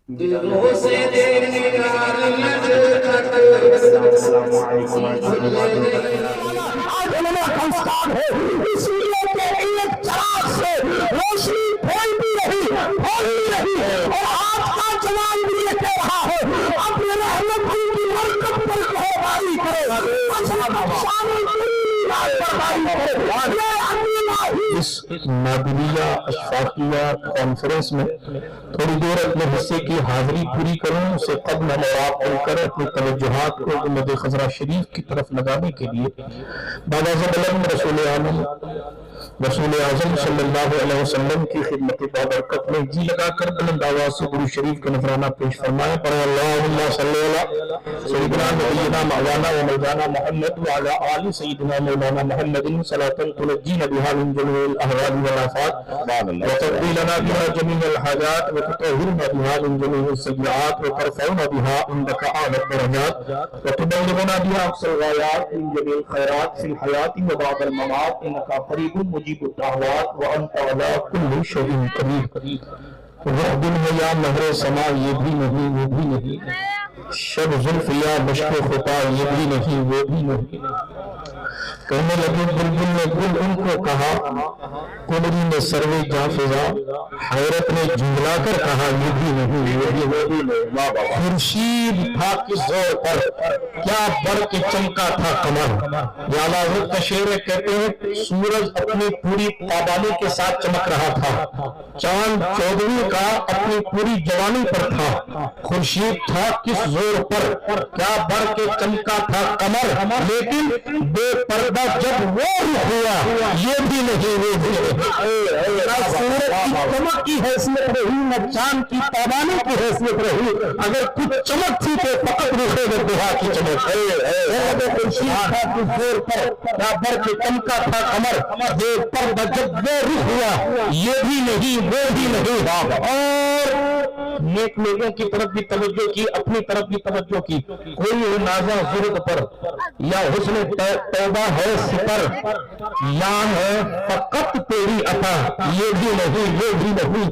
دلوں سے نکال السلام علیکم آج علماء کا استاد ہے، اس لیے کہ ایک چراغ سے روشنی پھیلتی رہی اور آج کا جوان بھی یہ کہہ رہا ہے اپنے رحمت کی برکت پر مہربانی کرے، اس نادریہ اشفاقیہ کانفرنس میں تھوڑی دیر اپنے حصے کی حاضری پوری کروں، اسے قبل ہم اور آپ مل کر اپنی توجہات کو گنبد خضرا شریف کی طرف لگانے کے لیے بعد از بلند رسول اعظم صلی اللہ علیہ وسلم کی خدمت بابرکت میں جی لگا کر بلند آواز سے درود شریف کا نذرانہ پیش فرمائیں۔ پڑھیں اللہم صلی علی سیدنا نبینا مولانا و مولانا محمد وعلی آل سیدنا مولانا محمد صلاۃ تنجینا بها من جميع الاهوال والآفات وتقضي لنا بها جميع الحاجات وتطهرنا بها من جميع السيئات وترفعنا بها عندك اعلى الدرجات وتبلغنا بها اقصى الغايات من جميع الخيرات في الحياة وبعد الممات انك قريب مجيب الدعوات وانت على كل شيء قدير۔ وحد یا مہر سما یہ بھی نہیں وہ بھی نہیں، شب زلف یا مشق خطا یہ بھی نہیں وہ بھی نہیں۔ کہنے لگے بلبل نے گل ان کو کہا، قمری نے سروے جاں فضا، حیرت نے جھنجلا کر کہا یہ بھی نہیں وہ بھی نہیں۔ خورشید تھا کس زور پر کیا بڑھ کے چمکا تھا قمر، یا حضرت کا شعر کہتے ہیں سورج اپنی پوری پابندی کے ساتھ چمک رہا تھا، چاند 14ویں کا اپنی پوری جوانی پر تھا، خورشید تھا کس زور پر کیا بڑھ کے چمکا تھا قمر، لیکن بے پردہ جب وہ رخ ہوا یہ بھی نہیں وہ بھی نہیں۔ نہ سورج کی چمک کی حیثیت رہی نہ چاند کی تابانی کی حیثیت رہی، اگر کچھ چمک تھی تو فقط رخ دہا کی چمک۔ خورشید تھا کس زور پر کیا بڑھ کے چمکا تھا قمر، بے پردہ جب وہ رخ ہوا یہ بھی نہیں وہ بھی نہیں۔ اور نیک لوگوں کی طرف بھی توجہ کی، اپنی طرف بھی توجہ کی۔ کوئی ہو نازا زرد پر یا حسن توبہ ہے سپر، یان ہے فقط تیری عطا یہ بھی نہیں وہ بھی نہیں۔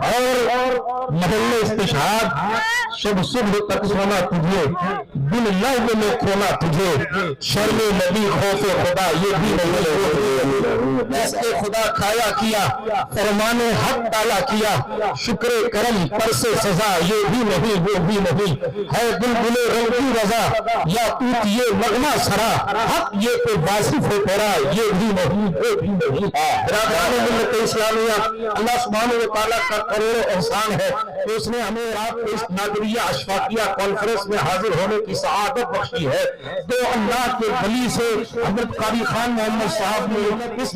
اور محل استشہاد شب صبح تک سونا تجھے، دل لہو میں کھونا تجھے، شرم نبی خوف خدا یہ بھی نہیں۔ دست خدا کھایا کیا، فرمان حق ٹالا کیا، شکر کرم پر سے سزا یہ بھی نہیں وہ بھی نہیں۔ ہے بلبل رنگی رضا یا توت یہ نغمہ سرا، حق یہ تو واصف ہے تیرا یہ بھی نہیں وہ بھی نہیں۔ برادران ملت اسلامیہ، اللہ سبحانہ و تعالیٰ کا کروڑ احسان ہے کہ اس نے ہمیں آپ کو اس نادریہ اشفاقیہ کانفرنس میں حاضر ہونے کی سعادت بخشی ہے۔ تو اللہ کے ولی سے حضرت قاری خان محمد صاحب نے اس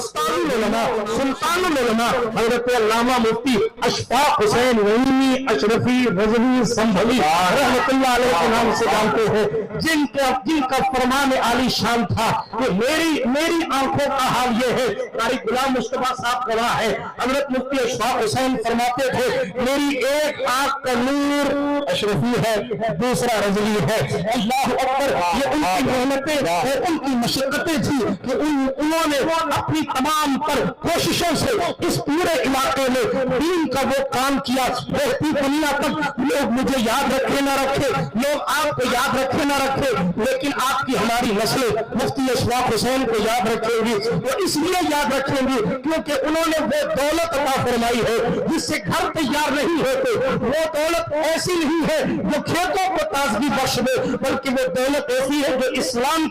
سلطان العلماء حضرت علامہ مفتی اشفاق حسین رحیمی اشرفی رضوی سنبھلی رحمت اللہ علیہ کے نام سے جانتے ہیں، جن کا فرمان عالی شان تھا کہ میری آنکھوں کا حال یہ ہے۔ قاری غلام مصطفیٰ صاحب گواہ ہے، حضرت مفتی اشفاق حسین فرماتے تھے میری ایک آنکھ کا نور اشرفی ہے دوسرا رضوی ہے۔ اللہ اکبر، یہ ان کی محنتیں اور ان کی مشقتیں تھی کہ انہوں نے اپنی تمام تر کوششوں سے اس پورے علاقے میں دین کا وہ کام کیا۔ رہتی دنیا تک لوگ مجھے یاد رکھے نہ رکھے، لوگ آپ کو یاد رکھے نہ رکھے، لیکن آپ کی ہماری نسل مفتی اشفاق حسین کو یاد رکھیں گی۔ وہ اس لیے یاد رکھیں گی کیونکہ انہوں نے وہ دولت عطا فرمائی ہے جس سے گھر تیار نہیں ہوتے، وہ دولت ایسی نہیں ہے جو کھیتوں کو تازگی بخش دے، بلکہ وہ دولت ایسی ہے جو اسلام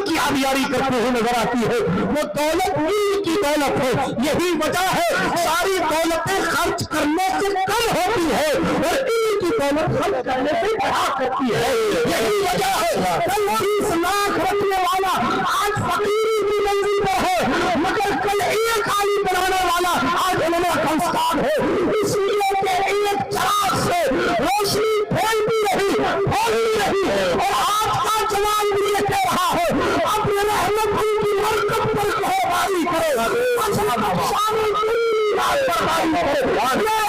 کی آبیاری کرتے ہوئے نظر آتی ہے۔ وہ دولت علم کی دولت ہے، یہی وجہ ہے ساری دولتیں خرچ کرنے سے کم ہوتی ہے اور علم کی دولت خرچ کرنے سے بڑھا کرتی ہے۔ یہی وجہ ہے 30 لاکھ رکھنے والا آج فقیری کی منزل پر ہے، مگر کل ایک عالم بنانے والا آج علماء کا استاد ہے۔ اس لیے کہ ایک چراغ سے روشنی پھیلتی رہی اور آج کا جوان بھی یہ کہہ رہا ہے اپنے رحمت کی برکت پر مہربانی کرے، یہ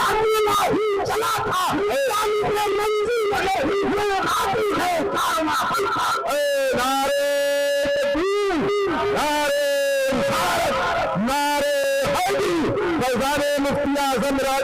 اکیلا ہی چلا تھا طالب منزل بنے وہ آتی ہے کارما خلقہ۔ نعرے تکبیر، نعرے رسالت، نعرے حیدری، فیضان مفتی اعظم راج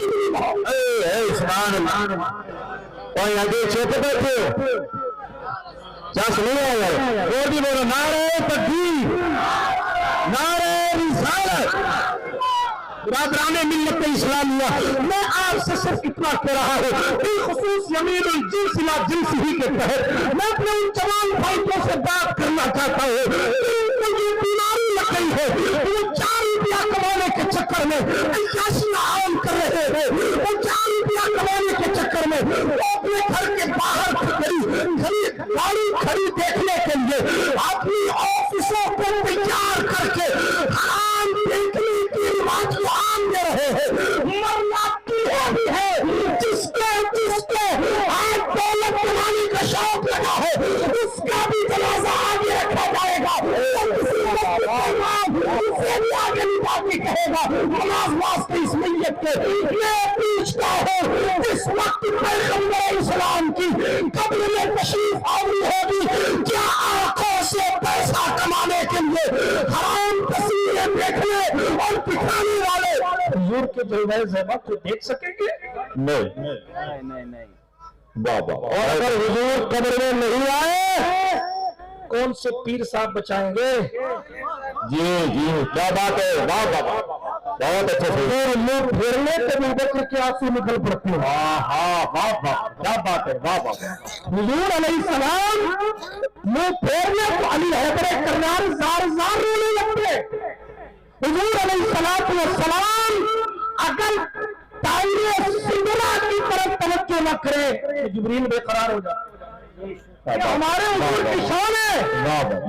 کتنی بہت سبحان اللہ اور آگے چھوٹے بیٹھے چاس نہیں آیا اور بھی بولو نعرہ تکبیر نعرہ رسالت برادران ملت اسلامیہ میں آپ سے صرف اتنا کہہ رہا ہوں بالخصوص یمین الجنس لا جنس ہی کے تحت میں اپنے ان جوان بھائیوں سے بات کرنا چاہتا ہوں ان کو یہ بیماری لگ گئی ہے وہ 4 روپیہ کمانے کے چکر میں عیاشی عام کر رہے ہیں وہ 4 روپیہ کمانے کے چکر میں وہ اپنے گھر کے باہر گاڑی کھڑی دیکھنے کے لیے اپنی آفسوں کو تیار کر کے حرام دیکھنے کی رواج کو عام دے رہے ہیں مرنا کیا بھی ہے جس کو آج دولت کمانے کا شوق لگا ہے اس کا بھی جنازہ آگے رکھا جائے گا اسے بھی آگے نہیں باقی کہے گا نماز واسطے اس میت کے میں پوچھتا ہوں اس وقت پیغمبر اسلام کی قبر میں تشریف آوری ہوگی کیا آنکھوں سے پیسہ کمانے کے لیے حرام تصویریں دیکھنے اور دکھانے والے حضور کے جلوہ زیبا کو دیکھ سکیں گے؟ نہیں بابا اور اگر حضور قبر میں نہیں آئے کون سے پیر صاحب بچائیں گے؟ جی کیا بات ہے واہ بابا بہت اچھے سے منہ پھیرنے پہ ابو بکر کے آنسو نکل پڑتے ہیں واہ واہ کیا بات ہے واہ واہ حضور علیہ السلام منہ پھیرنے کو علی حیدر کرنال زار رونے لگتے حضور علیہ السلام اگر دائرے سندرہ کی طرف توجہ نہ کرے جبریل بے قرار ہو جاتا یہ ہمارے حضور کی شان ہے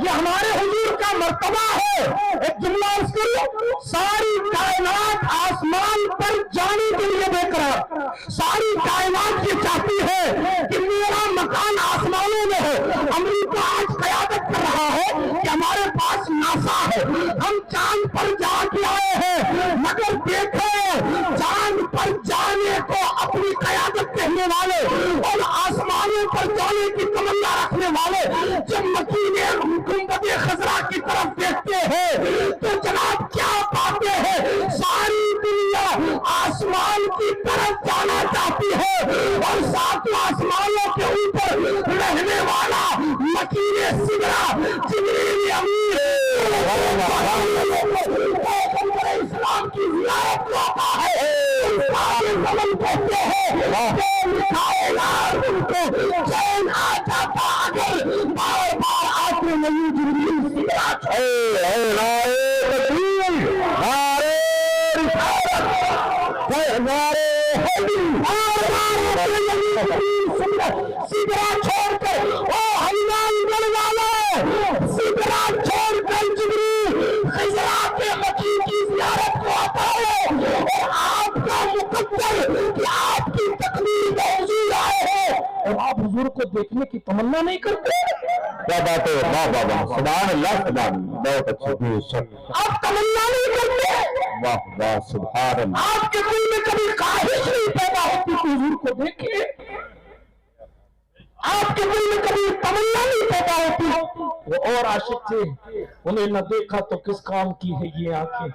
یہ ہمارے حضور کا مرتبہ ہے ایک جملہ عرض کرو ساری کائنات آسمان پر جانے کے لیے بے قرار ساری کائنات یہ چاہتی ہے کہ میرا مکان آسمانوں میں ہو امریکہ آج قیادت کر رہا ہے کہ ہمارے پاس ناسا ہے ہم چاند پر جا کے آئے ہیں مگر دیکھو چاند پر جانے کو اپنی قیادت کہنے والے اور آسمانوں پر جانے کی تمنا رکھنے والے جب مکین گنبد خضرا کی طرف دیکھتے ہیں تو جناب کیا پاتے ہیں ساری دنیا آسمان کی طرف جانا چاہتی ہے اور ساتوں آسمانوں کے اوپر رہنے والا مکین سدرا جبریل امین اسلام کی زیارت کو آتا ہے زمن کہتے ہیں چین آ جاتا اگر بار بار آتے نہیں جبریل سدرا سدرا چھوڑ کر او حیوان گڑ والے سدرا چھوڑ کر جبریل خضرا کے مکی کی زیارت کو آتا ہے اور آپ کا مقدر کہ آپ کی تقریر میں حضور آئے ہیں اور آپ حضور کو دیکھنے کی تمنا نہیں کرتے کیا بات ہے واہ واہ سبحان اللہ سبحان بہت اچھے آپ تمنا نہیں کرتے واہ واہ سبحان اللہ آپ کے دل میں کبھی خواہش نہیں پیدا ہوتی کہ حضور کو دیکھیں آپ کے دل میں کبھی تمنا نہیں پیدا ہوتی وہ اور عاشق تھے انہیں نہ دیکھا تو کس کام کی ہے یہ آنکھیں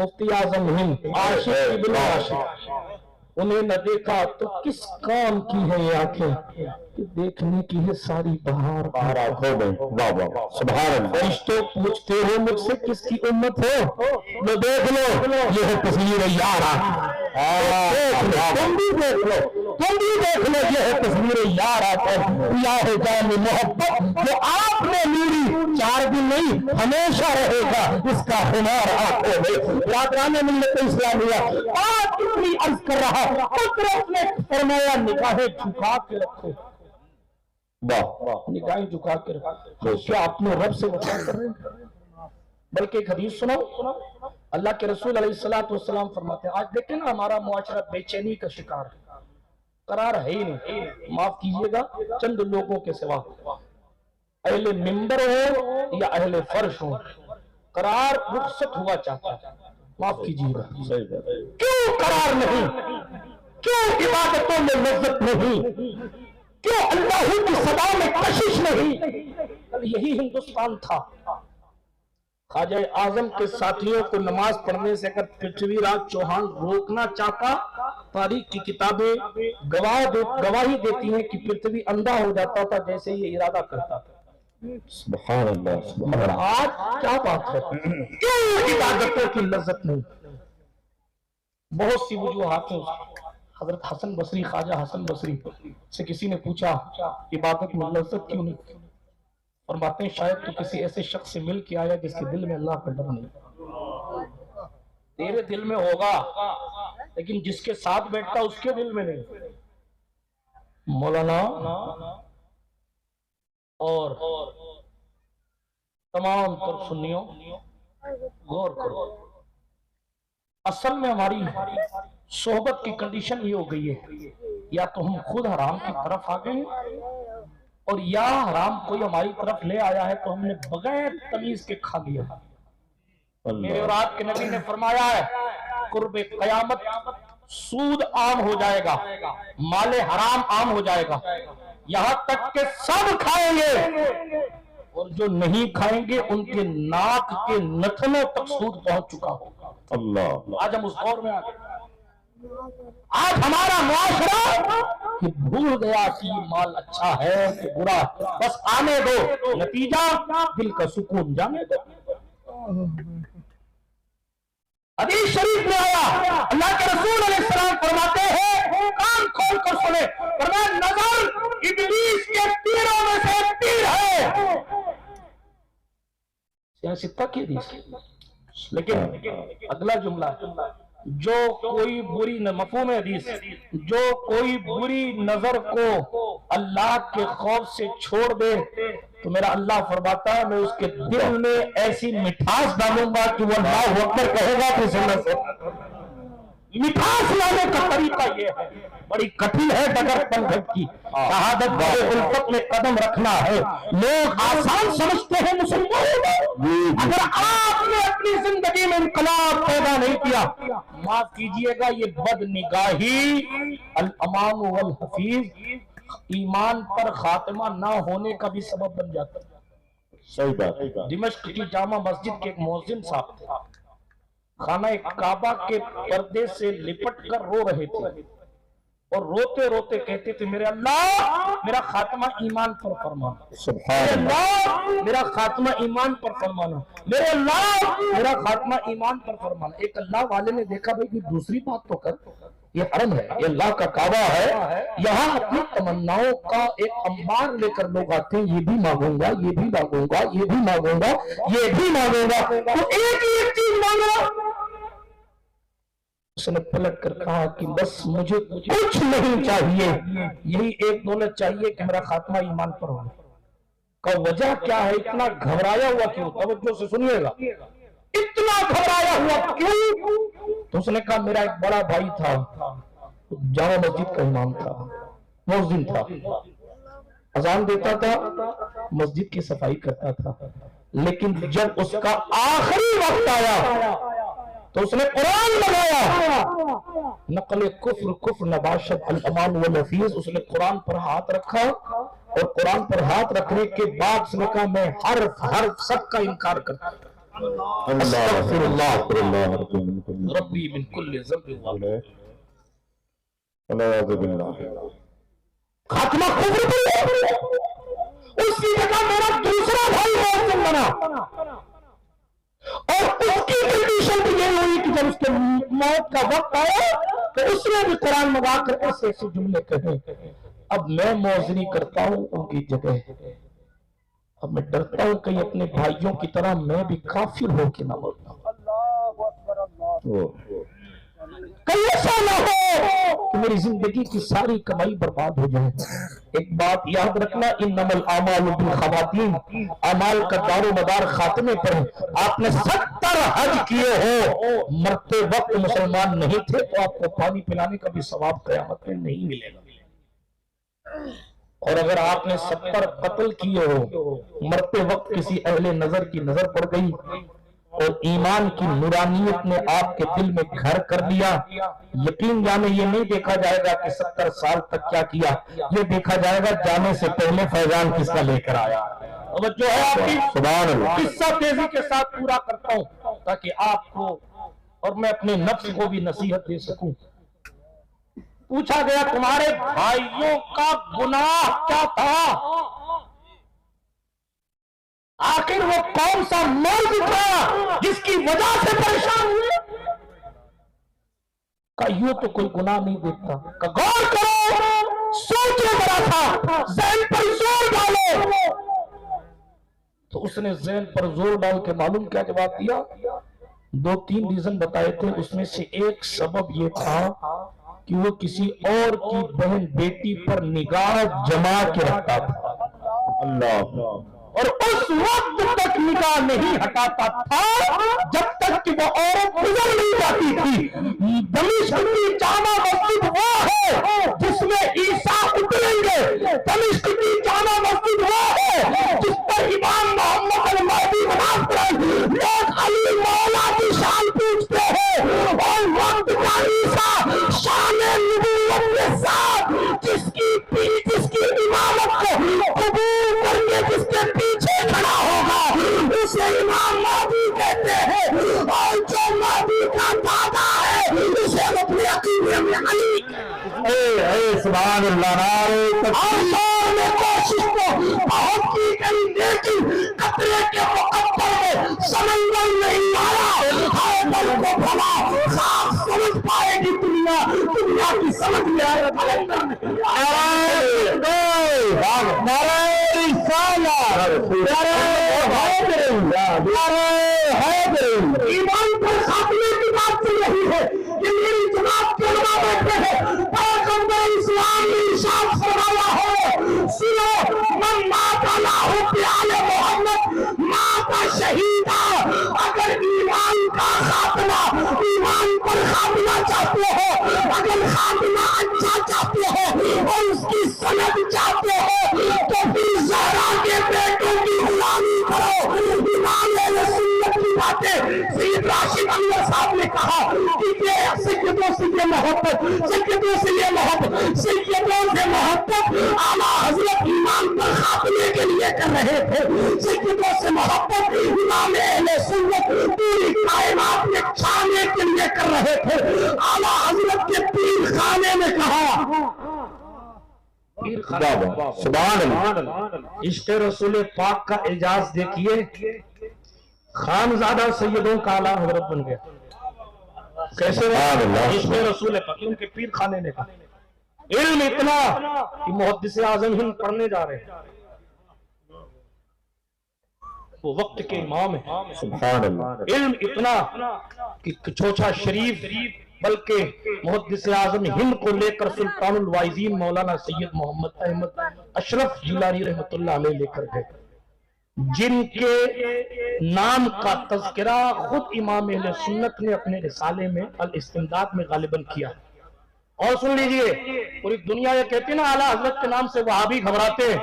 مفتی اعظم ہند عاشق کی بلا عاشق انہیں نہ دیکھا تو کس کام کی ہے یہ آنکھیں کہ دیکھنے کی ہے ساری بہار آنکھوں میں واہ واہ سبحان اللہ فرشتے پوچھتے ہو مجھ سے کس کی امت ہو لو دیکھ لو یہ ہے تصویر یارا تم بھی دیکھ لو یہ ہے تصویر یارا اللہ جان محبت جو آپ نے میری 4 دن نہیں ہمیشہ رہے گا اس کا ہنار آنکھوں میں برادران ملت اسلامیہ آپ کتنی عرض کر رہا قدرت نے فرمایا نگاہیں جھکا کے رکھو نگاہیں جھکا کے رکھو کیا اپنے رب سے وفا کر رہے ہیں بلکہ ایک حدیث سنو اللہ کے رسول علیہ السلام فرماتے ہیں آج دیکھیں نا ہمارا معاشرہ بے چینی کا شکار ہے قرار ہے ہی نہیں معاف کیجئے گا چند لوگوں کے سوا اہل منبر ہو یا اہل فرش ہو قرار رخصت ہوا چاہتا ہے معاف کیجئے گا کیوں قرار نہیں کیوں عبادتوں میں لذت نہیں کیوں اللہ کی صدا میں کشش نہیں یہی ہندوستان تھا خواجہ اعظم کے ساتھیوں کو نماز پڑھنے سے اگر پرتھوی راج چوہان روکنا چاہتا، تاریخ کی کتابیں گواہی دیتی ہیں کہ پرتھوی اندھا ہو جاتا تھا جیسے یہ ارادہ کرتا تھا۔ سبحان اللہ، مگر آج کیا بات ہے، کیوں عبادتوں کی لذت نہیں؟ بہت سی وجوہات ہیں۔ حضرت حسن بصری، خواجہ حسن بصری سے کسی نے پوچھا عبادت میں لذت کیوں نہیں؟ فرماتے ہیں شاید تو کسی ایسے شخص سے مل کے آیا جس کے دل میں اللہ کا ڈر نہیں۔ تیرے دل میں ہوگا لیکن جس کے ساتھ بیٹھتا اس کے دل میں نہیں۔ مولانا اور تمام تر سنیوں غور کرو، اصل میں ہماری صحبت کی کنڈیشن یہ ہو گئی ہے، یا تو ہم خود حرام کی طرف آ گئے ہیں اور یا حرام کوئی ہماری طرف لے آیا ہے تو ہم نے بغیر تمیز کے کھا لیا۔ میرے اور آپ کے نبی نے فرمایا ہے قرب قیامت سود عام ہو جائے گا، مال حرام عام ہو جائے گا، یہاں تک کہ سب کھائیں گے اور جو نہیں کھائیں گے ان کے ناک کے نتنوں تک سود پہنچ چکا ہوگا۔ اللہ، آج ہم اس دور میں آ گئے، آج ہمارا معاشرہ کہ بھول گیا کہ یہ مال اچھا ہے کہ برا ہے، بس آنے دو، نتیجہ دل کا سکون جانے دو۔ حدیث شریف میں آیا، اللہ کے رسول علیہ السلام فرماتے ہیں کان کھول کر سنے، فرمایا نظر ابلیس کے تیروں میں سے ایک تیر ہے۔ سیاستہ کی حدیث، لیکن اگلا جملہ جو کوئی بری مفہوم حدیث، جو کوئی بری نظر کو اللہ کے خوف سے چھوڑ دے تو میرا اللہ فرماتا ہے میں اس کے دل میں ایسی مٹھاس ڈالوں گا کہ وہ اللہ اکبر کہے گا تو اسے نہ سے مٹھاس لانے کا طریقہ یہ ہے، بڑی کٹھن ہے ڈگر پنگھٹ کی، شہادت گاہ الفت میں قدم رکھنا ہے۔ لوگ آسان سمجھتے ہیں مسلمانوں، اگر آپ نے اپنی زندگی میں انقلاب پیدا نہیں کیا، معاف کیجئے گا یہ بد نگاہی الامان والحفیظ ایمان پر خاتمہ نہ ہونے کا بھی سبب بن جاتا ہے۔ صحیح بات۔ دمشق کی جامع مسجد کے ایک مؤذن صاحب تھے، خانہ کعبہ کے پردے سے لپٹ کر رو رہے تھے اور روتے روتے کہتے تھے میرے اللہ میرا خاتمہ ایمان پر فرمانا، میرے اللہ میرا خاتمہ ایمان پر فرمانا، میرے اللہ میرا خاتمہ ایمان پر فرمانا۔ ایک اللہ والے نے دیکھا بھائی کہ دوسری بات تو کر، یہ حرم ہے، یہ اللہ کا کعبہ ہے، یہاں اپنی تمناؤں کا ایک انبار لے کر لوگ آتے ہیں، یہ بھی مانگوں گا، یہ بھی مانگوں گا، یہ بھی مانگوں گا، یہ بھی مانگوں گا، تو ایک چیز مانگا۔ اس نے پلٹ کر کہا کہ بس مجھے کچھ نہیں چاہیے، یہی ایک دولت چاہیے کہ میرا خاتمہ ایمان پر ہو۔ کہ وجہ کیا ہے، اتنا گھبرایا ہوا کیوں؟ توجہ سے سنیے گا، اتنا گھبرایا ہوا کیوں؟ تو اس نے کہا میرا ایک بڑا بھائی تھا، جامع مسجد کا امام تھا، مؤذن تھا، اذان دیتا تھا، مسجد کی صفائی کرتا تھا، لیکن جب اس کا آخری وقت آیا تو اس نے قرآن لگایا، نقل کفر نباشت الامان والنفیس، اس نے قرآن پر ہاتھ رکھا اور قرآن پر ہاتھ رکھنے کے بعد اس نے کہا میں حرف سب کا انکار کرتا ہوں، استغفر اللہ ربی من کل ذنب خاتمہ کفر پر۔ اسی جگہ میرا دوسرا بھائی مؤذن بنا اور اس کی کنڈیشن بھی یہ ہوئی کہ جب اس کے موت کا وقت آیا تو اس نے بھی قرآن منگا کر ایسے ایسے جملے کہے، اب میں مؤذنی کرتا ہوں ان کی جگہ، اب میں ڈرتا ہوں کہ اپنے بھائیوں کی طرح میں بھی کافر ہو کے نہ مرتا ہوں، کہیں ایسا نہ ہو کہ میری زندگی کی ساری کمائی برباد ہو جائے۔ ایک بات یاد رکھنا، انما الاعمال بالخواتیم، اعمال کا دار و مدار خاتمے پر ہے۔ آپ نے 70 حج کیے ہو، مرتے وقت مسلمان نہیں تھے تو آپ کو پانی پلانے کا بھی ثواب قیامت میں نہیں ملے گا، اور اگر آپ نے 70 قتل کیے ہو، مرتے وقت کسی اہل نظر کی نظر پڑ گئی اور ایمان کی نورانیت نے آپ کے دل میں گھر کر لیا، یقین جانے یہ نہیں دیکھا جائے گا کہ 70 سال تک کیا کیا، یہ دیکھا جائے گا جانے سے پہلے فیضان کس کا لے کر آیا۔ جو ہے آپ کی سبحان اللہ۔ قصہ تیزی کے ساتھ پورا کرتا ہوں تاکہ آپ کو اور میں اپنے نفس کو بھی نصیحت دے سکوں۔ پوچھا گیا تمہارے بھائیوں کا گناہ کیا تھا؟ آخر وہ کون سا مرض تھا جس کی وجہ سے پریشان ہوئے؟ کہ یوں تو کوئی گناہ نہیں دیکھتا، کہ غور کرو، سوچو ذرا سا، ذہن پر زور ڈالو۔ تو اس نے ذہن پر زور ڈال کے معلوم کیا جواب دیا؟ 2-3 ریزن بتائے تھے، اس میں سے ایک سبب یہ تھا کہ وہ کسی اور کی بہن بیٹی پر نگاہ جما کے رکھتا تھا، اللہ، اور اس وقت تک نگاہ نہیں ہٹاتا تھا جب تک کہ وہ عورت گزر نہیں جاتی تھی۔ دمشق کی جامع مسجد وہ ہے جس میں عیسیٰ اتریں گے، دمشق کی جامع مسجد وہ ہے جس پر امام محمد المہدی نماز پڑھیں۔ لوگ علی مولا کی شان پوچھتے ہیں، اور وقت کا عیسیٰ شان نبوت کے ساتھ جس کی امامت کو قبول کر کے جس کے پیچھے کھڑا ہوگا اسے امام مہدی کہتے ہیں، اور جو مہدی کا دادا ہے اسے اپنے عقیدے میں علی سبحان اللہ۔ اور نے کوشش کو بہت کی گئی لیکن قطرے کے مقدر میں سمندر نہیں آیا۔ حیدر کو بھلا خاص سمجھ پائے گی دنیا کی سمجھ میں آئے ایمان پر خاتمے کی بات چل رہی ہے کہ میری جماعت کے علماء بیٹھے ہیں، پیغمبر اسلام نے ارشاد فرمایا ہے، سنو، من مات علی آل محمد مات شہیدا۔ اگر ایمان کا خاتمہ، ایمان پر خاتمہ چاہتے ہو، اگر خاتمہ اچھا چاہتے ہو اور اس کی سند چاہتے ہو تو پھر زہرا کے بیٹوں کی غلامی کرو۔ امام اہل سنت کی باتیں سید راشد انور صاحب نے کہا کہ یہ سیدوں سے یہ محبت، سیدوں سے یہ محبت، سیدوں سے محبت اعلیٰ حضرت ایمان پر خاتمے کے لیے کر رہے تھے، سیدوں سے محبت امام اہل سنت پوری کائنات میں چھانے کے لیے کر رہے تھے۔ اعلیٰ حضرت کے پیر خانے میں کہا، سبحان اللہ۔ عشق رسول پاک کا اعجاز دیکھیے، خانزادہ سیدوں کا اعلیٰ حضرت بن گیا۔ کیسے عشق رسول پاک؟ ان کے پیر خانے نے کہا، علم اتنا کہ محدث اعظم ہند پڑھنے جا رہے ہیں، وہ وقت کے امام ہیں۔ سبحان اللہ۔ علم اتنا کہ چوچھا شریف بلکہ محدث اعظم ہند کو لے کر سلطان الوائزین مولانا سید محمد احمد اشرف جیلانی رحمت اللہ علیہ لے کر گئے، جن کے نام کا تذکرہ خود امام اہل سنت نے اپنے رسالے میں الاستمداد میں غالباً کیا۔ اور سن لیجئے، پوری دنیا یہ کہتی ہے نا اعلیٰ حضرت کے نام سے وہابی گھبراتے ہیں،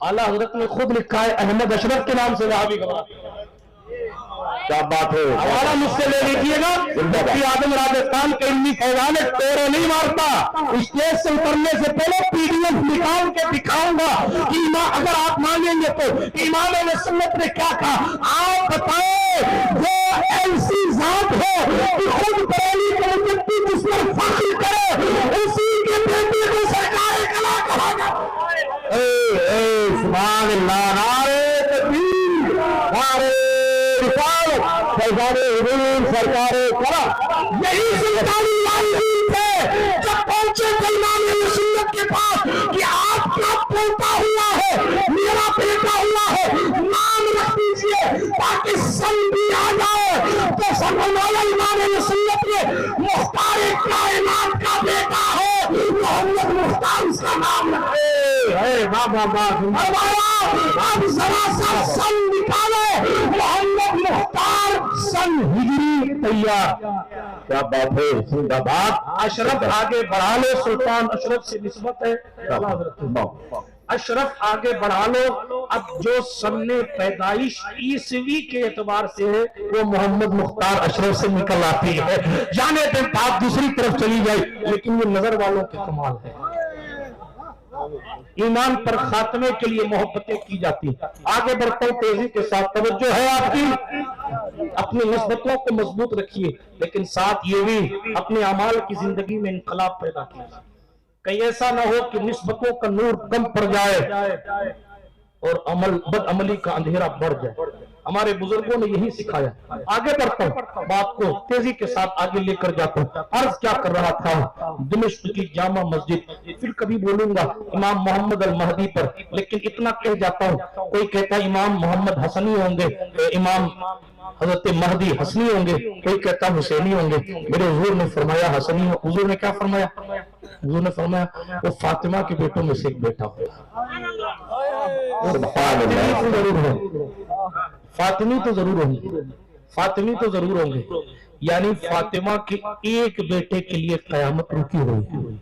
اعلیٰ حضرت نے خود لکھا ہے احمد اشرف کے نام سے وہابی گھبراتے ہیں۔ کیا بات ہے، حوالہ مجھ سے لے لیجیے گا، مفتی اعظم راجستھان کے علمی فیضان ٹورے نہیں مارتا، اسٹیج سے اترنے سے پہلے پی ڈی ایف نکال کے دکھاؤں گا کہ اگر آپ مانگیں گے تو امام اہل سنت نے کیا کہا۔ آپ بتائیں، وہ ایسی ذات ہے کہ خود بریلی کے مجدد اس پر فخر کرے، اسی کے بیٹے کو سرکار کلا کہا جائے۔ سبحان اللہ، نعرہ تکبیر، نعرہ رسالت، سرکار حضور، سرکار کرم۔ یہی سلطانی والدین تھے جب پہنچے تھے امام اہل سنت کے پاس کہ آپ کا پوتا ہوا ہے، میرا بیٹا ہوا ہے، نام رکھ دیجئے تاکہ سن بھی آ جائے۔ تو فرمایا امام اہل سنت نے، مختار کائنات کا بیٹا ہے محمد مختار، اس کا نام رکھے۔ اب ذرا سا سن نکالے، محمد مختار سن ہجری تیار۔ کیا بات ہے، زندہ باد۔ اشرف آگے بڑھا لے، سلطان اشرف سے نسبت ہے اعلیٰ حضرت۔ اشرف آگے بڑھا لو، اب جو سن پیدائش عیسوی کے اعتبار سے ہے وہ محمد مختار اشرف سے نکل آتی ہے، جانے پہ بات دوسری طرف چلی جائے، لیکن یہ نظر والوں کے کمال ہے۔ ایمان پر خاتمے کے لیے محبتیں کی جاتی ہیں۔ آگے بڑھتا ہوں تیزی کے ساتھ، توجہ ہے آپ کی، اپنی نسبتوں کو مضبوط رکھیے، لیکن ساتھ یہ بھی اپنے اعمال کی زندگی میں انقلاب پیدا کیجیے، کہیں ایسا نہ ہو کہ نسبتوں کا نور کم پڑ جائے اور بد عملی کا اندھیرا بڑھ جائے۔ ہمارے بزرگوں نے یہی سکھایا۔ آگے بڑھتا ہوں، بات کو تیزی کے ساتھ آگے لے کر جاتا ہوں۔ عرض کیا کر رہا تھا، دمشق کی جامع مسجد، پھر کبھی بولوں گا امام محمد المہدی پر، لیکن اتنا کہہ جاتا ہوں، کوئی کہتا ہے امام محمد حسنی ہوں گے، امام حضرت مہدی حسنی ہوں گے، کوئی کہتا حسینی ہوں گے۔ میرے حضور نے فرمایا حسنی ہو، حضور نے کیا فرمایا؟ حضور نے فرمایا وہ فاطمہ کے بیٹوں میں سے ایک بیٹا ہوگا۔ فاطمی تو ضرور ہوں گے، فاطمی تو ضرور ہوں گے، یعنی فاطمہ کے ایک بیٹے کے لیے قیامت رکی ہوئی ہے۔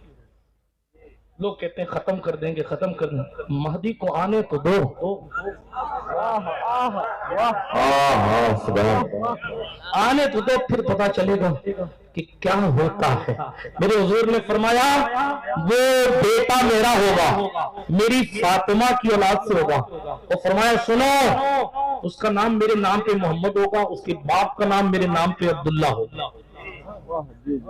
لوگ کہتے ہیں ختم کر دیں گے، ختم کر دیں گے، مہدی کو آنے تو دو، آنے تو دو، پھر پتا چلے گا کہ کیا ہوتا ہے۔ میرے حضور نے فرمایا وہ بیٹا میرا ہوگا، میری فاطمہ کی اولاد سے ہوگا، اور فرمایا سنو اس کا نام میرے نام پہ محمد ہوگا، اس کے باپ کا نام میرے نام پہ عبداللہ ہوگا۔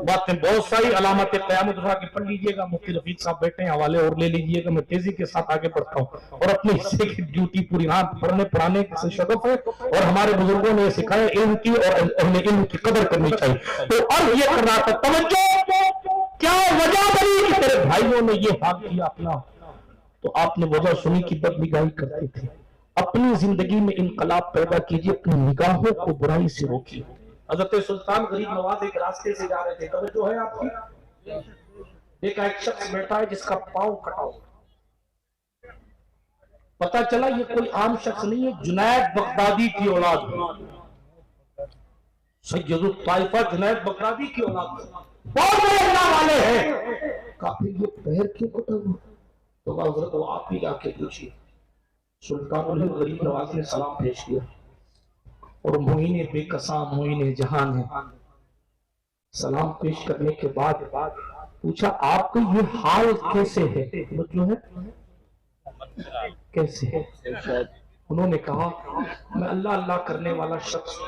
باتیں بہت ساری، علامات قیامت اٹھا کے پڑھ لیجئے گا، مفتی رفیق صاحب بیٹھے ہیں، حوالے اور لے لیجئے گا۔ میں تیزی کے ساتھ آگے بڑھتا ہوں اور اپنے حصے کی ڈیوٹی پوری پڑھنے پڑھانے سے شغف ہے، اور ہمارے بزرگوں نے سکھایا علم کی اور اہل علم کی قدر کرنی چاہیے۔ تو عرض یہ کرنا تھا، توجہ، کیا وجہ بنی کہ تیرے بھائیوں نے یہ حال کیا اپنا؟ تو آپ نے وجہ سنی کہ بدنگاہی کرتے تھے۔ اپنی زندگی میں انقلاب پیدا کیجئے، اپنی نگاہوں کو برائی سے روکیے۔ حضرت سلطان غریب نواز ایک راستے سے جا رہے تھے، توجہ ہے آپ کی، ایک شخص بیٹھا ہے جس کا پاؤں کٹا ہوا، پتا چلا یہ کوئی عام شخص نہیں ہے، جنید بغدادی کی اولاد ہے، سید الطائفہ جنید بغدادی کی اولاد ہے، بہت بڑے اللہ والے ہیں۔ کافی یہ پیر کیوں کٹا ہوا؟ تو حضرت وہ آپ ہی جا کے پوچھیے۔ سلطان غریب نواز نے سلام پیش کیا، اور معین بے کساں معین جہان ہے، سلام پیش کرنے کے بعد پوچھا آپ کو یہ حال کیسے ہے؟ جو ہے کیسے ہے؟ انہوں نے کہا میں اللہ اللہ کرنے والا شخص،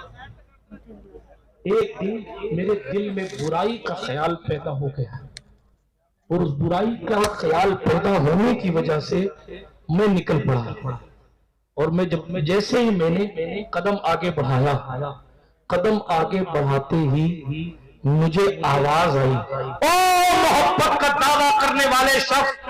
ایک دن میرے دل میں برائی کا خیال پیدا ہو گیا، اور اس برائی کا خیال پیدا ہونے کی وجہ سے میں نکل پڑا، اور جیسے ہی میں نے قدم آگے بڑھایا، قدم آگے بڑھاتے ہی مجھے آواز آئی، او محبت کا دعویٰ کرنے والے شخص،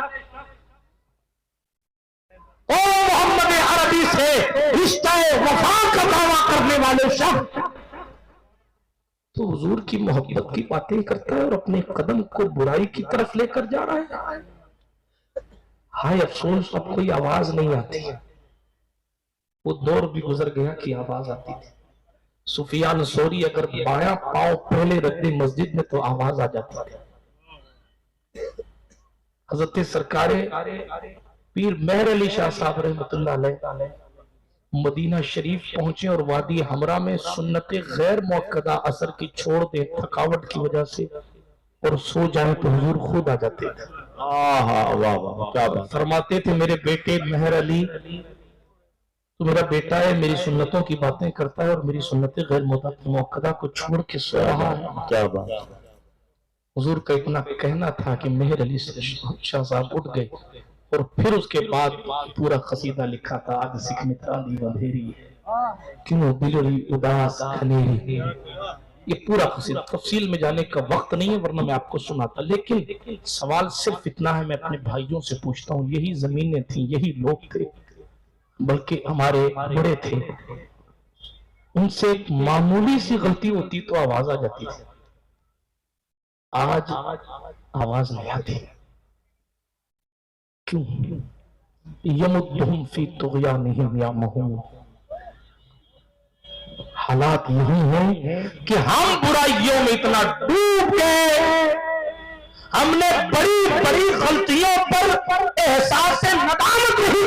او محمد عربی سے رشتہ وفا کا دعویٰ کرنے والے شخص، تو حضور کی محبت کی باتیں کرتا ہے اور اپنے قدم کو برائی کی طرف لے کر جا رہا ہے۔ ہائے افسوس، اب کوئی آواز نہیں آتی۔ وہ دور بھی گزر گیا کہ آواز آتی تھی۔ سفیان ثوری اگر بایاں پاؤں پہلے رکھ دے مسجد میں تو آواز آ جاتی تھی۔ حضرت سرکار پیر مہر علی شاہ صاحب رحمۃ اللہ علیہ مدینہ شریف پہنچے اور وادی حمرہ میں سنت غیر موقدہ اثر کی چھوڑ دیں تھکاوٹ کی وجہ سے، اور سو جائیں تو حضور خود آ جاتے تھے۔ فرماتے تھے میرے بیٹے مہر علی تو میرا بیٹا ہے، میری سنتوں کی باتیں کرتا ہے اور میری سنت غیر موقدہ کو چھوڑ کے سو رہا ہے۔ کیا بات! حضور کا اتنا کہنا تھا کہ مہر علی سے شاہ صاحب اٹھ گئے، اور پھر اس کے بعد پورا قصیدہ لکھا تھا، آج سکھ میں ترالی اندھیری ہے، کیوں دلری اداس کھنیری۔ یہ پورا قصیدہ تفصیل میں جانے کا وقت نہیں ہے، ورنہ میں آپ کو سناتا، لیکن سوال صرف اتنا ہے، میں اپنے بھائیوں سے پوچھتا ہوں، یہی زمینیں تھیں، یہی لوگ تھے، بلکہ ہمارے بڑے تھے، ان سے ایک معمولی سی غلطی ہوتی تو آواز آ جاتی تھی، آج آواز نہیں آتی۔ کیوں؟ یمدہم فی طغیانہم یعمہون، حالات یہی ہیں کہ ہم برائیوں میں اتنا ڈوب گئے، ہم نے بڑی بڑی غلطیوں پر احساس ندامت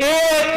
1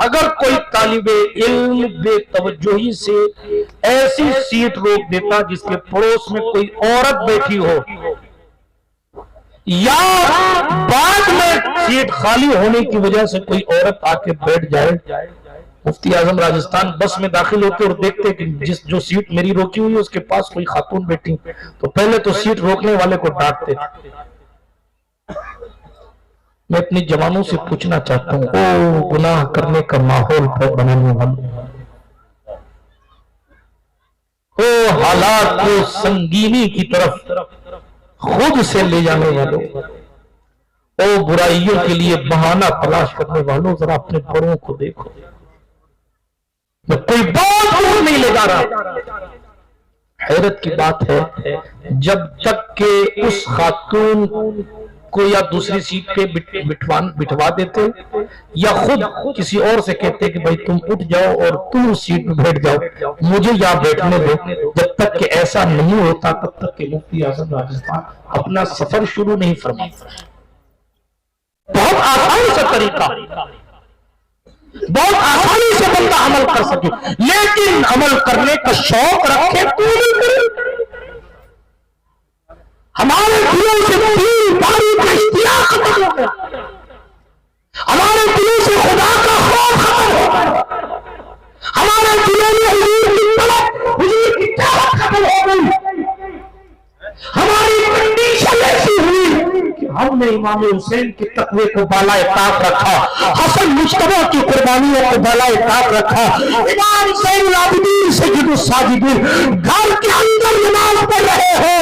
اگر کوئی طالب علم بے توجہی سے ایسی سیٹ روک دیتا جس کے پڑوس میں کوئی عورت بیٹھی ہو یا بعد میں سیٹ خالی ہونے کی وجہ سے کوئی عورت آ کے بیٹھ جائے، مفتی اعظم راجستھان بس میں داخل ہوتے اور دیکھتے کہ جو سیٹ میری روکی ہوئی ہے اس کے پاس کوئی خاتون بیٹھی، تو پہلے تو سیٹ روکنے والے کو ڈانٹتے۔ میں اپنی جوانوں سے پوچھنا چاہتا ہوں، او گناہ کرنے کا ماحول بنانے والوں، او حالات کو سنگینی کی طرف خود سے لے جانے والوں، او برائیوں کے لیے بہانہ تلاش کرنے والوں، ذرا اپنے بڑوں کو دیکھو۔ میں کوئی بات دور نہیں لے جا رہا، حیرت کی بات ہے جب تک کہ اس خاتون کو یا دوسری سیٹ پہ بٹھوا دیتے یا خود کسی اور سے کہتے کہ بھائی تم اٹھ جاؤ اور تم اس سیٹ پہ بیٹھ جاؤ، مجھے یہاں بیٹھنے دو، جب تک کہ ایسا نہیں ہوتا تب تک کہ مفتی اعظم راجستھان اپنا سفر شروع نہیں فرماتا۔ بہت آسان سا طریقہ، بہت آسانی سے بندہ عمل کر سکے، لیکن عمل کرنے کا شوق رکھے پوری کرے۔ ہمارے دلوں سے دین داری کا اشتیاق ختم ہو گیا، ہمارے دلوں سے خدا کا خوف ختم ہو گیا، ہمارے دلوں میں حضور کی طلب، حضور کی چاہت ختم ہو گئی، ہماری کنڈیشن ایسی ہوئی کہ ہم نے امام حسین کے تقوی کو بالائے طاق رکھا، حسن مجتبی کی قربانیوں کو بالائے طاق رکھا، امام زین العابدین سید الساجدین گھر کے اندر نماز پڑھ رہے ہو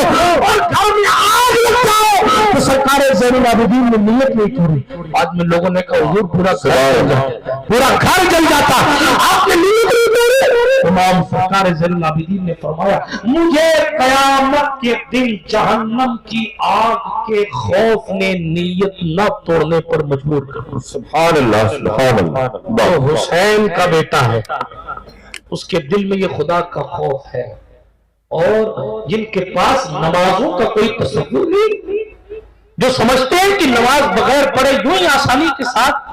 اور گھر میں آگ لگ جائے تو سرکار زین العابدین نے نیت نہیں کی، بعد میں لوگوں نے کہا حضور پورا گھر جل جاتا، آپ نے نیت نہیں کی۔ امام سرکار زین العابدین نے فرمایا مجھے قیامت کے دن جہنم کی آگ کے خوف نے نیت نہ توڑنے پر مجبور کر۔ سبحان اللہ سبحان اللہ۔ وہ حسین کا بیٹا ہے، اس کے دل میں یہ خدا کا خوف ہے، اور جن کے پاس نمازوں کا کوئی تصور نہیں، جو سمجھتے ہیں کہ نماز بغیر پڑھے یوں ہی آسانی کے ساتھ،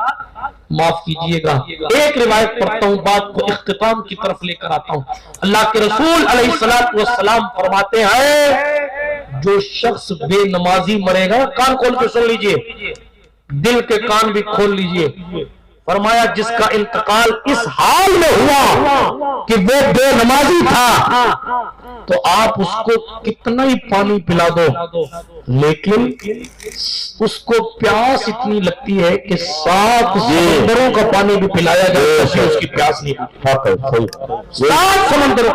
معاف کیجئے گا ایک روایت پڑھتا ہوں، بات کو اختتام کی طرف لے کر آتا ہوں۔ اللہ کے رسول علیہ السلام فرماتے ہیں جو شخص بے نمازی مرے گا، کان کھول کے سن لیجئے، دل کے کان بھی کھول لیجئے، فرمایا جس کا انتقال اس حال میں ہوا کہ وہ بے نمازی تھا تو آپ اس کو کتنا ہی پانی پلا دو لیکن اس کو پیاس اتنی لگتی ہے کہ 7 سمندروں کا پانی بھی پلایا جائے اسے اس کی پیاس نہیں لگتی۔ 7 سمندروں۔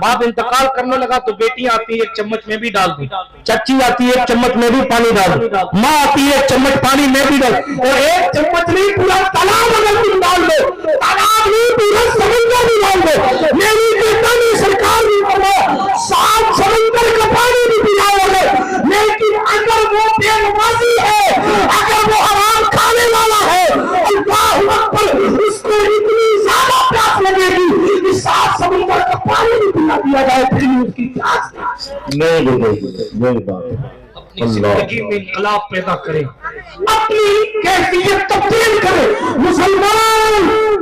باپ انتقال کرنے لگا تو بیٹی آتی ہے ایک چمچ میں بھی ڈال دوں، چچی آتی ہے ایک چمچ میں بھی پانی ڈال دوں، ماں آتی ہے ایک چمچ پانی میں بھی ڈال، اور ایک چمچ نہیں پورا تالاب اگر تم ڈال دو، تالاب نہیں پورا سمندر بھی ڈال دو، میری بیٹا نے سرکار بھی فرمایا 7 سمندر کا پانی بھی پلاؤ گے، لیکن اگر وہ بے نمازی ہے، اگر وہ حرام کھانے والا ہے، اللہ اکبر، اس کو اتنی زیادہ پیاس لگے گی کہ 7 سمندر کا پانی بھی پلا دیا جائے پھر بھی اس کی پیاس نہیں بات۔ اپنی زندگی میں انقلاب پیدا کریں، اپنی کیفیت تبدیل کریں۔ مسلمان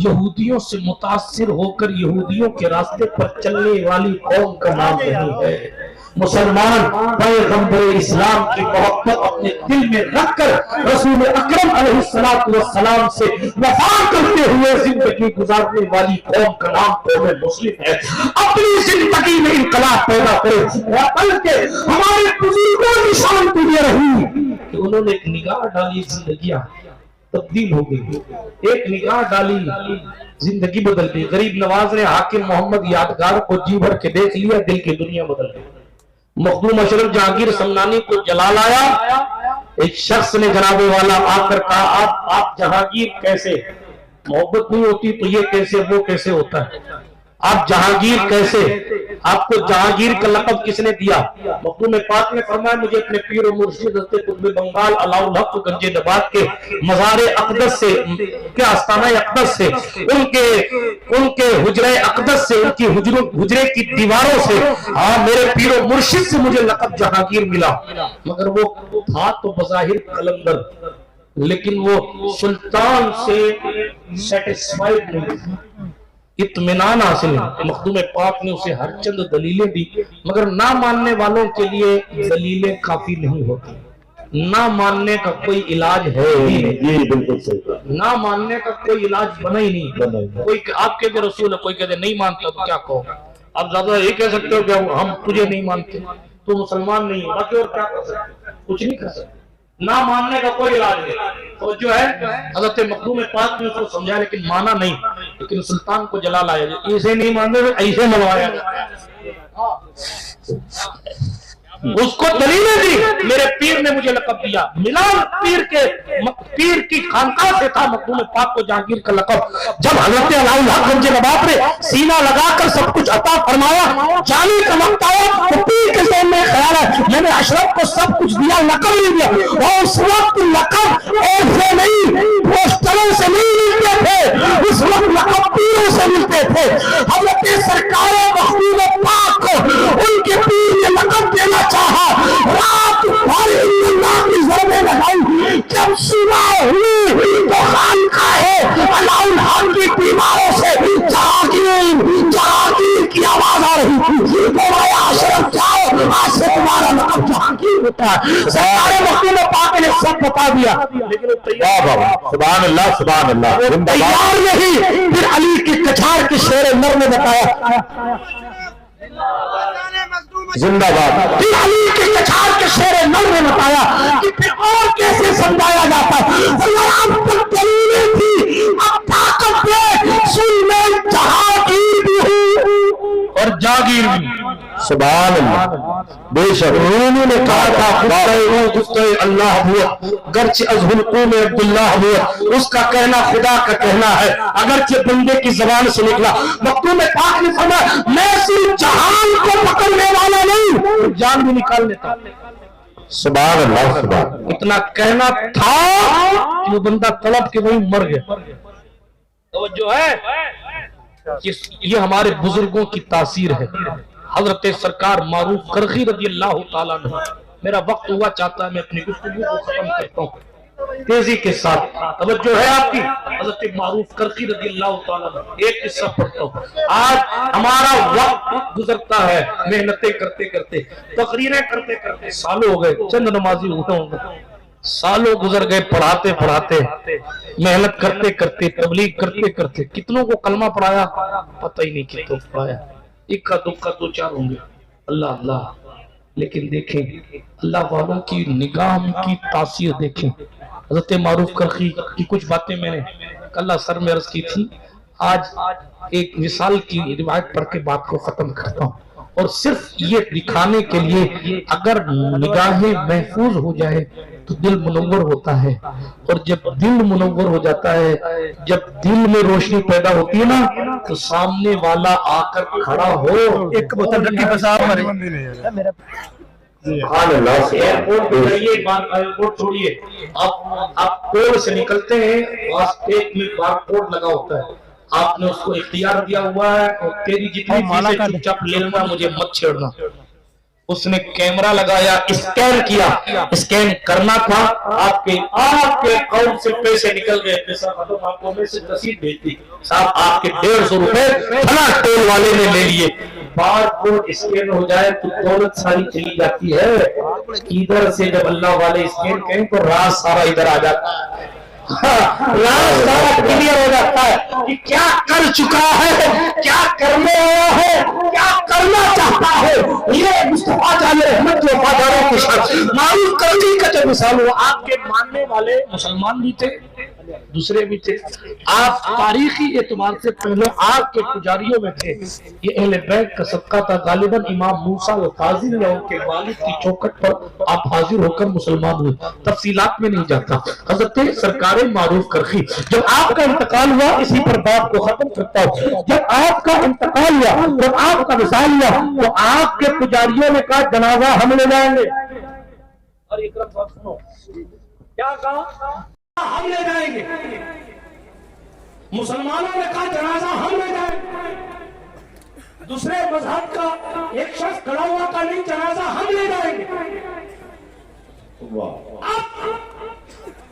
یہودیوں سے متاثر ہو کر یہودیوں کے راستے پر چلنے والی قوم کا نام نہیں ہے۔ مسلمان پیغمبر اسلام کی محبت اپنے دل میں رکھ کر رسول اکرم علیہ السلام سے وفا کرتے ہوئے زندگی گزارنے والی قوم کا نام قوم مسلم ہے۔ اپنی زندگی میں انقلاب پیدا کرے، بلکہ ہمارے بزرگوں کی شان تو یہ رہی کہ انہوں نے ایک نگاہ ڈالی، زندگیاں تبدیل ہو گئی، ایک نگاہ ڈالی زندگی بدل گئی۔ غریب نواز نے حاکم محمد یادگار کو جی بھر کے دیکھ لیا، دل کی دنیا بدل گئی۔ مخدوم اشرف جہانگیر سمنانی کو جلال آیا، ایک شخص نے جناب والا آ کر کہا آپ جہانگیر کیسے، محبت نہیں ہوتی تو یہ کیسے وہ کیسے ہوتا ہے، آپ جہانگیر کیسے، آپ کو جہانگیر کا لقب کس نے دیا؟ مخدوم پاک نے فرمایا مجھے اپنے پیر و مرشد حضرت قطب بنگال علاء الحق گنج نبات کے مزار اقدس سے، کے آستانہ اقدس سے، ان کے حجرہ اقدس سے، ان کی حجرے کی دیواروں سے، میرے پیر و مرشد سے مجھے لقب جہانگیر ملا، مگر وہ تھا تو بظاہر قلندر، لیکن وہ سلطان سے سیٹسفائیڈ نہیں تھا، اطمینان حاصل نہیں۔ مخدوم پاک نے اسے ہر چند دلیلیں دی، مگر نہ ماننے والوں کے لیے دلیلیں کافی نہیں ہوتی۔ نہ ماننے کا کوئی علاج ہے ہی نہیں، جی بالکل صحیح، نہ ماننے کا کوئی علاج بنا ہی نہیں۔ کوئی آپ کہتے رسول ہے، کوئی کہتے نہیں مانتا، تو کیا کہو؟ آپ زیادہ یہ کہہ سکتے ہو کہ ہم تجھے نہیں مانتے، تو مسلمان نہیں ہے، باقی اور کیا کر سکتے؟ کچھ نہیں کر سکتے۔ نہ ماننے کا کوئی علاج نہیں۔ تو جو ہے حضرت مخدوم پاک نے اس کو سمجھا، لیکن مانا نہیں، لیکن سلطان کو جلا لایا جائے، اسے نہیں مانتے تو ایسے منوایا جائے۔ اس کو دلیلیں دی، میرے پیر نے مجھے لقب دیا، ملال پیر کی خانقاہ سے تھا مخدوم پاک کو جہانگیر کا لقب۔ جب حضرت علاء گنج نواب نے سینہ لگا کر سب کچھ عطا فرمایا، جانے کا وقت آیا تو پیر کے ذہن میں خیال ہے میں نے اشرف کو سب کچھ دیا، لقب نہیں دیا۔ اور اس وقت لقب ایسے نہیں پوسٹروں سے نہیں ملتے تھے، اس وقت لقب پیروں سے ملتے تھے۔ حضرت سرکار مخدوم پاک کو ان کے پیر نے لقب دینا چاہا، رات بھر اللہ کی ضربیں لگائی۔ جب صبح ہوئی تو خانقاہ علاء کی دیواروں سے جہانگیر جہانگیر کی آواز آ رہی تھی۔ فرمایا اشرف جاؤ، آج سے تمہارا لقب جہانگیر ہوتا ہے۔ سرکار مخدوم پاک نے سب بتا دیا، لیکن سبحان اللہ سبحان اللہ، وہ تیار نہیں۔ پھر علی کی کچھار کے شعر نر نے بتایا، زندہ باد، پھر علی کے کچھار کے شعر نر نے بتایا کہ پھر اور کیسے سمجھایا جاتا ہے۔ اب تک دلیلیں تھی، اب طاقت دے، سن میں جہانگیر بھی ہوں اور جاگیر بھی۔ سبحان اللہ، بے شک رومی نے کہا تھا گفتہ اللہ ہوا گرچہ از حلقوم عبداللہ ہوا، اس کا کہنا خدا کا کہنا ہے اگرچہ بندے کی زبان سے نکلا۔ مخدوم پاک نے فرمایا میں صرف جہان کو پکڑنے والا نہیں، جان بھی نکال لیتا۔ سبحان اللہ سبحان، اتنا کہنا تھا کہ وہ بندہ طلب کے وہیں مر گیا۔ توجہ ہے، یہ ہمارے بزرگوں کی تاثیر ہے۔ حضرت سرکار معروف کرخی رضی اللہ تعالیٰ عنہ، میرا وقت ہوا چاہتا ہے میں اپنی گفتگو کو ختم کرتا ہوں تیزی کے ساتھ، توجہ ہے آپ کی۔ حضرت معروف کرخی رضی اللہ تعالیٰ عنہ، ایک قصہ پڑھتا ہوں۔ آج ہمارا وقت گزرتا ہے محنتیں کرتے کرتے، تقریریں کرتے کرتے، سالوں ہو گئے، چند نمازی ہوتا ہوں گے، سالوں گزر گئے پڑھاتے پڑھاتے، محنت کرتے کرتے، تبلیغ کرتے کرتے، کتنوں کو کلمہ پڑھایا پتہ ہی نہیں کتنوں پڑھایا، اکا دکا دو چار ہوں گے، اللہ اللہ۔ لیکن دیکھیں اللہ والوں کی نگاہ کی تاثیر دیکھیں۔ حضرت معروف کرخی کی کچھ باتیں میں نے کل سر میں عرض کی تھی، آج ایک وصال کی روایت پڑھ کے بات کو ختم کرتا ہوں، اور صرف یہ دکھانے کے لیے اگر نگاہیں محفوظ ہو جائے تو دل منور ہوتا ہے، اور جب دل منور ہو جاتا ہے، جب دل میں روشنی پیدا ہوتی ہے نا، تو سامنے والا آ کر کھڑا ہو، ایک بوتل رکھی بس آپ سبحان اللہ، ایئرپورٹ ایئرپورٹ چھوڑیے، آپ کوڈ سے نکلتے ہیں، ایک میں بارکوڈ لگا ہوتا ہے، آپ نے اس کو اختیار دیا ہوا ہے اور تیری جتنی چیزیں چپ چاپ لینا، مجھے مت چھیڑنا۔ اس نے کیمرہ لگایا، اسکین کیا، اسکین کرنا تھا، آپ کے اکاؤنٹ سے پیسے نکل گئے، پیسہ ختم، آپ کو میسج رسید بھیج دی، صاحب آپ کے 150 روپے فلاں ٹول والے نے لے لیے۔ بار کوڈ اسکین ہو جائے تو دولت ساری چلی جاتی ہے، ادھر سے جب اللہ والے اسکین کریں تو راز سارا ادھر آ جاتا ہے، راز سارا کلیئر ہو جاتا ہے کہ کیا کر چکا ہے، کیا کرنے آیا ہے، کیا کرنا چاہتا ہے۔ یہ مصطفیٰ جان رحمت کے وفاداروں کے ساتھ معروف کرخی کا جو مثال ہوا، آپ کے ماننے والے مسلمان بھی تھے، دوسرے بھی تھے، آپ تاریخی اعتبار سے پہلے آپ کے پجاریوں میں تھے۔ یہ اہل بیت کا صدقہ تھا، غالباً امام موسیٰ القاضی نے ان کے والد کی چوکھٹ پر آپ حاضر ہو کر مسلمان ہوئے، تفصیلات میں نہیں جاتا۔ حضرت سرکار معروف کرخی، جب آپ کا انتقال ہوا، اسی پر بات کو ختم کرتا ہوں، جب آپ کا انتقال ہوا، جب آپ کا وصال ہوا، تو آپ کے پجاریوں نے کہا جنازہ ہم لے جائیں گے۔ اور اکرم صاحب سنو کیا کہا، ہم لے جائیں گے۔ مسلمانوں نے کہا جنازہ ہم لے جائیں گے، دوسرے مذہب کا ایک شخص کھڑا ہوا کہ نہیں، جنازہ ہم لے جائیں گے۔ اب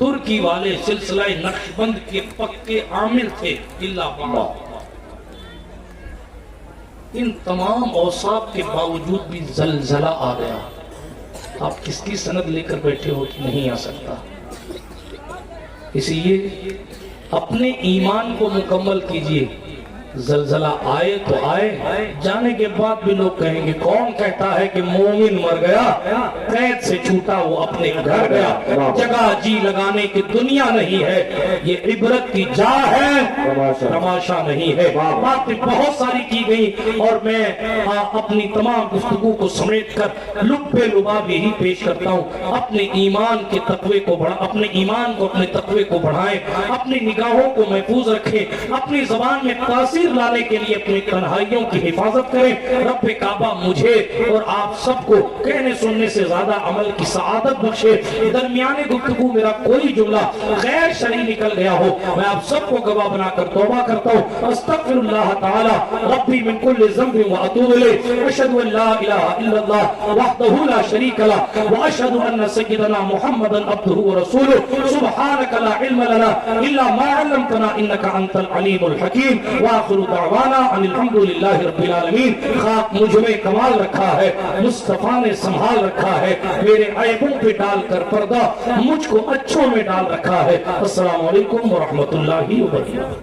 ترکی والے سلسلہ نقشبند کے پکے عامل تھے اللہ پاک، ان تمام اوصاف کے باوجود بھی زلزلہ آ گیا. آپ کس کی سند لے کر بیٹھے ہو کہ نہیں آ سکتا. اس لیے اپنے ایمان کو مکمل کیجئے. زلزلہ آئے تو آئے، جانے کے بعد بھی لوگ کہیں گے کون کہتا ہے کہ مومن مر گیا، قید سے چھوٹا وہ اپنے گھر گیا. جگہ جی لگانے کی دنیا نہیں ہے، یہ عبرت کی جا ہے، تماشا نہیں ہے. باتیں بہت ساری کی گئی اور میں اپنی تمام گفتگو کو سمیٹ کر لبے لباب یہی پیش کرتا ہوں. اپنے ایمان کے تقوی کو اپنے ایمان کو، اپنے تقوی کو بڑھائیں، اپنی نگاہوں کو محفوظ رکھیں، اپنی زبان میں تاثیر لانے کے لیے اپنی تنہائیوں کی حفاظت کریں. رب کعبہ مجھے اور آپ سب کو کہنے سننے سے زیادہ عمل کی سعادت بخشے. درمیانے گفتگو میرا کوئی جملہ غیر شرعی نکل گیا ہو، میں آپ سب کو گواہ بنا کر توبہ کرتا ہوں. استغفر اللہ تعالی ربی من کل ذنب واتوب الیہ. اشہد ان لا الہ الا اللہ وحدہ لا شریک لہ واشہد ان سیدنا محمدا عبدہ ورسولہ. سبحانک لا علم لنا الا ما علمتنا انک انت العلیم الحکیم. وآخر دعوانا ان الحمدللہ رب العالمین. خاک مجھ میں کمال رکھا ہے، مصطفیٰ نے سنبھال رکھا ہے، میرے عیبوں پہ ڈال کر پردہ مجھ کو اچھوں میں ڈال رکھا ہے. السلام علیکم ورحمۃ اللہ وبرکاتہ.